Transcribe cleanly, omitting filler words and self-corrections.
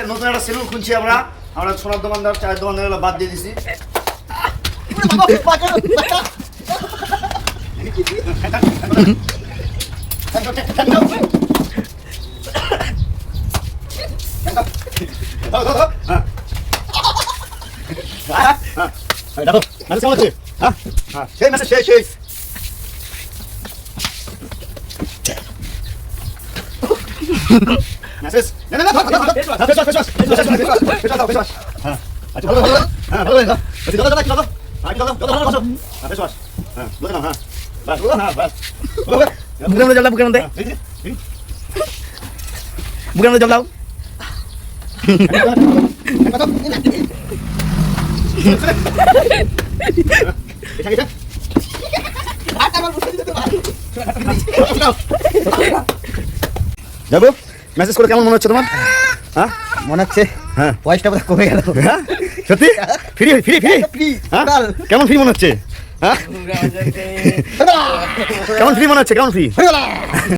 নতুন একটা সেলুন খুলছি আমরা সোনার দোকানদার চায়ের দোকানদার বাদ দিয়ে দিছি। দেখো মেসেজ কেমন হচ্ছে? সেই মেসেজ সেই মেসেজ না আচ্ছা ভালো ভালো দাও বুকের মধ্যে জল দাও, বুকের মধ্যে জল দাও। যাবো মেসেজ করে কেমন মনে হচ্ছে তোমার? হ্যাঁ মনে হচ্ছে হ্যাঁ পয়সাটা বোধহয় কমে গেল। হ্যাঁ সত্যি ফ্রি ফ্রি ফ্রি কেমন ফ্রি মনে হচ্ছে? হ্যাঁ কেমন ফ্রি মনে হচ্ছে? কেমন ফ্রি?